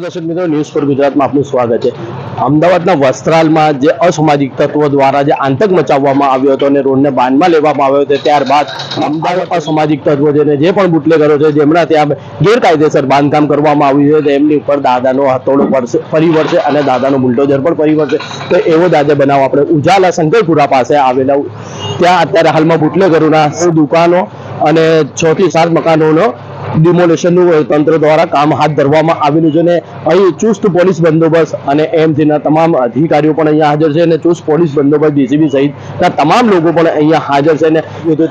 દર્શક મિત્રો, news for ગુજરાતમાં આપનું સ્વાગત છે. અમદાવાદના વસ્ત્રાલમાં જે અસામાજિક તત્વો દ્વારા જે આતંક મચાવવામાં આવ્યો હતો અને રોડને બાનમાં લેવામાં આવ્યો હતો, ત્યારબાદ અમદાવાદ અસામાજિક તત્વો છે જે પણ બુટલેગરો છે જેમના ત્યાં ગેરકાયદેસર બાંધકામ કરવામાં આવ્યું છે તેમની ઉપર દાદાનો હથોડો ફરી વળશે અને દાદાનો બુલડોઝર પણ ફરી વળશે. તો એવો દાદા બનાવ આપણે ઉજાલા શંકરપુરા પાસે આવેલા ત્યાં અત્યારે હાલમાં બુટલેગરોના દુકાનો અને 6 થી 7 મકાનોનો ડિમોલેશનનું તંત્ર દ્વારા કામ હાથ ધરવામાં આવેલું છે અને અહીં ચુસ્ત પોલીસ બંદોબસ્ત અને એમસીના તમામ અધિકારીઓ પણ અહીંયા હાજર છે અને ચુસ્ત પોલીસ બંદોબસ્ત ડીસીબી સહિતના તમામ લોકો પણ અહીંયા હાજર છે અને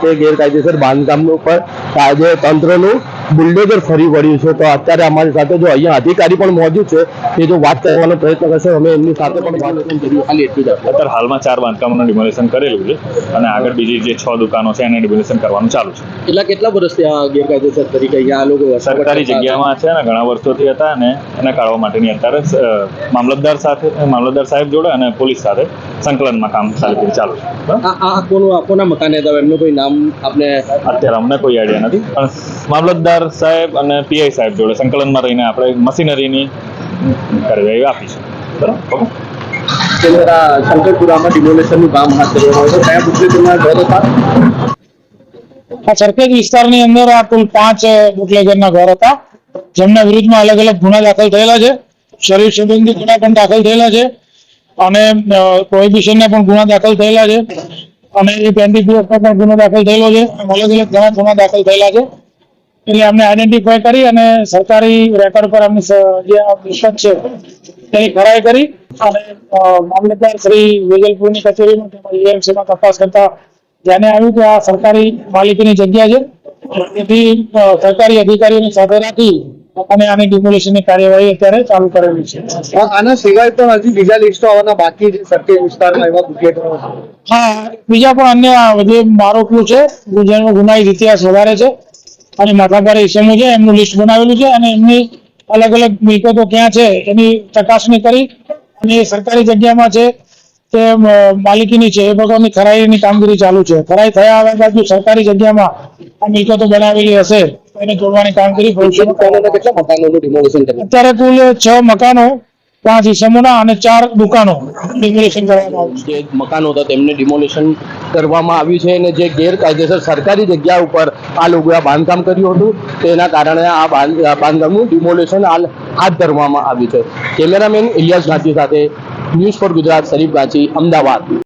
તે ગેરકાયદેસર બાંધકામનું પર આજે તંત્રનું બુલડોઝર ફરી વળ્યું છે. તો અત્યારે અમારી સાથે જો અહીંયા અધિકારી પણ મોજૂદ છે એ જો વાત કરવાનો પ્રયત્ન કરશે, અમે એમની સાથે પણ વાત કરીએ. ખાલી એટલું જ અત્યારે હાલમાં 4 બાંધકામોનું ડિમોલેશન કરેલું છે અને આગળ બીજી જે 6 દુકાનો છે એને ડિમોલેશન કરવાનું ચાલુ છે. કેટલા વર્ષથી આ ગેરકાયદેસર તરીકે અહીંયા આ લોકો સરકારી જગ્યામાં છે અને ઘણા વર્ષોથી હતા અને એને કાઢવા માટેની અત્યારે મામલતદાર સાહેબ જોડે અને પોલીસ સાથે સંકલનમાં કામ ચાલુ છે. કોના મકાન હતા એમનું કોઈ નામ આપણે અત્યારે અમને કોઈ આઈડિયા નથી, પણ મામલતદાર સાહેબ અને પીઆઈ સાહેબ જોડે સંકલનમાં રહીને આપણે મશીનરીની કાર્યવાહી આપીશું. બરાબર. શંકરપુરામાં ડિમોલેશનનું કામ હાથ ધરવામાં આવ્યું. કયા બુટલેગરના ઘર હતા? આ સરખેજ વિસ્તારની અંદર આ કુલ 5 બુટલેગરના ઘર હતા જેમના વિરુદ્ધમાં અલગ અલગ ગુના દાખલ થયેલા છે. શરીર સંબંધી ગુના પણ દાખલ થયેલા છે અને પ્રોહિબિશનના પણ ગુના દાખલ થયેલા છે અને એક એનડીપીએસ નો પણ ગુનો દાખલ થયેલો છે. અલગ અલગ ઘણા ગુના દાખલ થયેલા છે. એટલે અમને આઈડેન્ટિફાય કરી અને સરકારી રેકોર્ડ પર અમને જે મિશન છે તેની ખરાઈ કરી અને મામલતદાર શ્રી વેજલપુરની કચેરીમાં તેમજ એએમસીમાં તપાસ કરતા ધ્યાને આવ્યું કે આ સરકારી માલિકીની જગ્યા છે. તેથી સરકારી અધિકારીઓની સાથે રાખી અને આની ડિમોલેશનની કાર્યવાહી અત્યારે ચાલુ કરેલી છે. આના સિવાય પણ હજી બીજા લિસ્ટો આવવાના બાકી છે સરખેજ વિસ્તારમાં એવા બુટલેગરો? હા, બીજા પણ અન્ય જે આરોપીઓ છે જેનો ગુનાહિત ઇતિહાસ વધારે છે અને માથાભારે ઇસમો છે એમનું લિસ્ટ બનાવેલું છે અને એમની અલગ અલગ મિલકતો ક્યાં છે એની ચકાસણી કરી અને સરકારી જગ્યામાં છે તે માલિકીની છે એ પ્રકારની ખરાઈની કામગીરી ચાલુ છે. ખરાઈ થયા આવ્યા બાદ સરકારી જગ્યામાં આ મિલકતો બનાવેલી હશે એને તોડવાની કામગીરી કેટલા મકાનોનું ડિમોલેશન કર્યું? અત્યારે કુલ 6 મકાનો, 5 ઇસમોના અને 4 દુકાનો ડિમોલેશન કરવામાં આવ્યું છે. જે મકાનો હતા તેમને ડિમોલેશન કરવામાં આવ્યું છે અને જે ગેરકાયદેસર સરકારી જગ્યા ઉપર આ લોકોએ બાંધકામ કર્યું હતું તેના કારણે આ બાંધકામનું ડિમોલેશન હાથ ધરવામાં આવ્યું છે. કેમેરામેન ઇલિયાસ ગાંધી સાથે news for Gujarat, Sharif Ganchi, Ahmedabad.